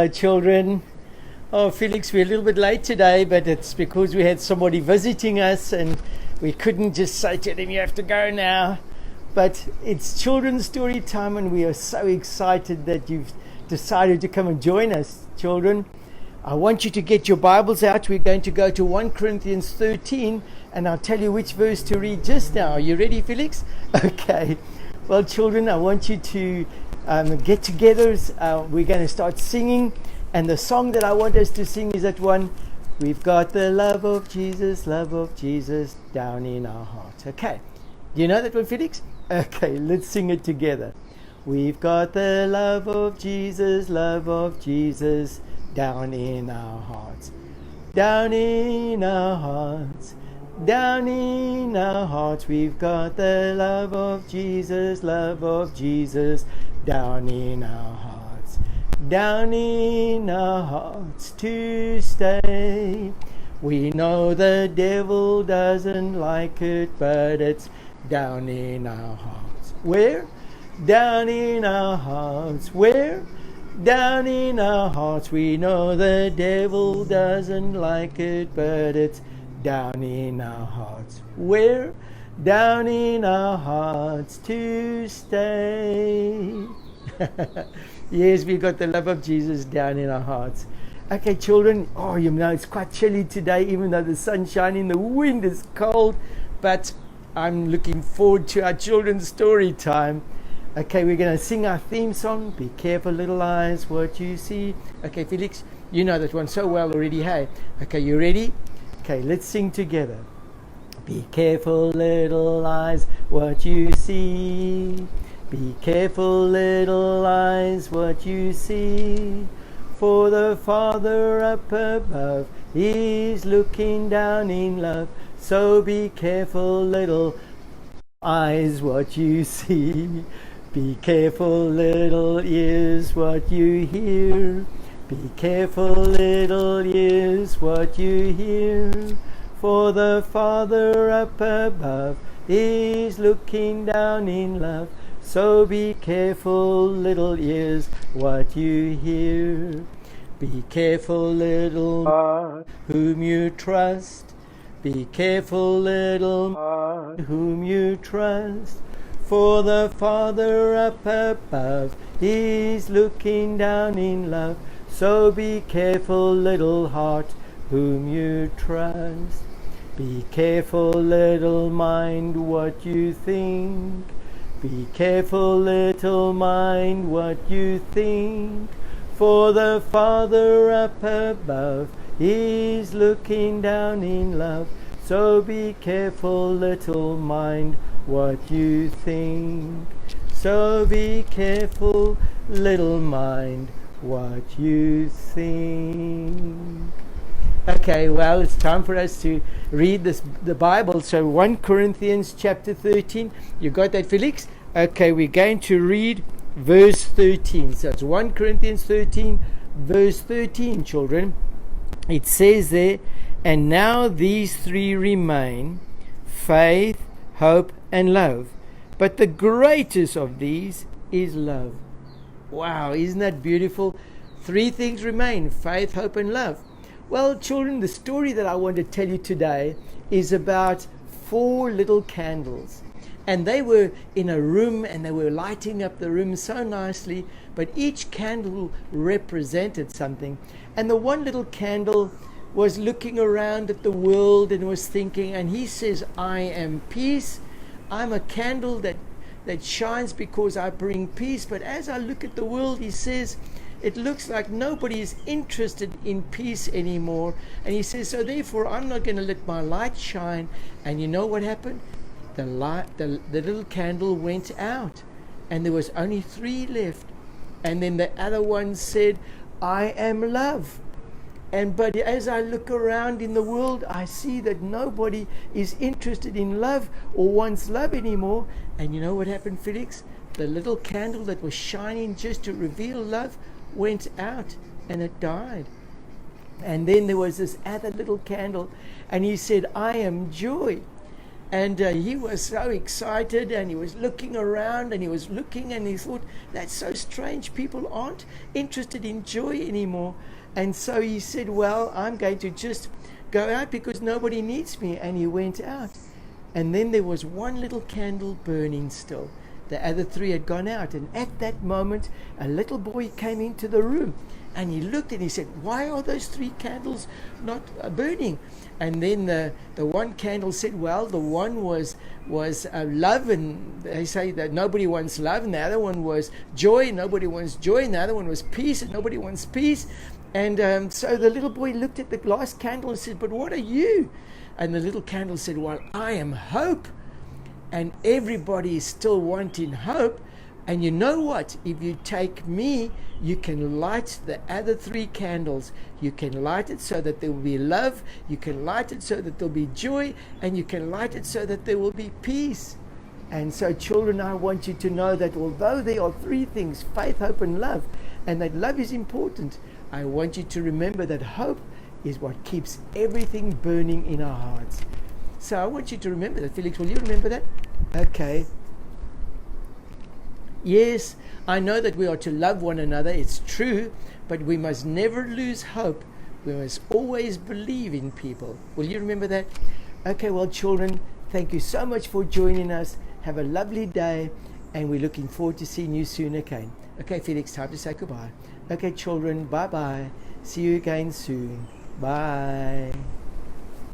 Hello, children. Oh, Felix, we're a little bit late today, but it's because we had somebody visiting us and we couldn't just say to them, you have to go now. But it's children's story time and we are so excited that you've decided to come and join us, children. I want you to get your Bibles out. We're going to go to 1 Corinthians 13 and I'll tell you which verse to read just now. Are you ready, Felix? Okay. Well, children, I want you to get together. We're going to start singing. And the song that I want us to sing is that one, we've got the love of Jesus down in our heart. Okay. Do you know that one, Felix? Okay, let's sing it together. We've got the love of Jesus down in our hearts. Down in our hearts. Down in our hearts. We've got the love of Jesus down in our hearts. Down in our hearts to stay. We know the devil doesn't like it, but it's down in our hearts. Where? Down in our hearts. Where? Down in our hearts. We know the devil doesn't like it, but it's down in our hearts. Where? Down in our hearts to stay. Yes, we've got the love of Jesus down in our hearts. Okay, children. Oh, you know, it's quite chilly today, even though the sun's shining, the wind is cold, but I'm looking forward to our children's story time. Okay, we're going to sing our theme song, Be Careful Little Eyes, What You See. Okay, Felix, you know that one so well already, hey? Okay, you ready? Okay, let's sing together. Be careful little eyes, what you see. Be careful little eyes, what you see. For the Father up above is looking down in love. So be careful little eyes, what you see. Be careful little ears, what you hear. Be careful little ears, what you hear. For the Father up above is looking down in love. So be careful little ears, what you hear. Be careful little heart, whom you trust. Be careful little heart, whom you trust. For the Father up above is looking down in love. So be careful little heart, whom you trust. Be careful little mind, what you think. Be careful little mind, what you think. For the Father up above is looking down in love. So be careful little mind, what you think. So be careful little mind, what you think. Okay, well, it's time for us to read the Bible. So 1 Corinthians chapter 13. You got that, Felix? Okay, we're going to read verse 13. So it's 1 Corinthians 13, verse 13, children. It says there, and now these three remain, faith, hope, and love. But the greatest of these is love. Wow, isn't that beautiful? Three things remain, faith, hope, and love. Well, children, the story that I want to tell you today is about 4 little candles. And they were in a room and they were lighting up the room so nicely, but each candle represented something. And the one little candle was looking around at the world and was thinking, and he says, I am peace. I'm a candle that shines because I bring peace. But as I look at the world, he says, it looks like nobody is interested in peace anymore. And he says, so therefore I'm not going to let my light shine. And you know what happened? The little candle went out and there was only 3 left. And then the other one said, I am love. But as I look around in the world, I see that nobody is interested in love or wants love anymore. And you know what happened, Felix? The little candle that was shining just to reveal love went out and it died. And then there was this other little candle and he said, I am joy. And he was so excited, and he was looking around, and he was looking, and he thought, that's so strange. People aren't interested in joy anymore. And so he said, well, I'm going to just go out because nobody needs me. And he went out. And then there was one little candle burning still. The other three had gone out. And at that moment, a little boy came into the room. And he looked and he said, why are those three candles not burning? And then the one candle said, well, the one was love, and they say that nobody wants love. And the other one was joy, nobody wants joy. And the other one was peace, and nobody wants peace. And so the little boy looked at the last candle and said, but what are you? And the little candle said, well, I am hope. And everybody is still wanting hope. And you know what? If you take me, you can light the other three candles. You can light it so that there will be love. You can light it so that there will be joy. And you can light it so that there will be peace. And so, children, I want you to know that although there are three things, faith, hope, and love, and that love is important, I want you to remember that hope is what keeps everything burning in our hearts. So I want you to remember that. Felix, will you remember that? Okay. Yes, I know that we are to love one another. It's true, but we must never lose hope. We must always believe in people. Will you remember that? Okay, well, children, thank you so much for joining us. Have a lovely day, and we're looking forward to seeing you soon again. Okay, Felix, time to say goodbye. Okay, children, bye-bye. See you again soon. Bye.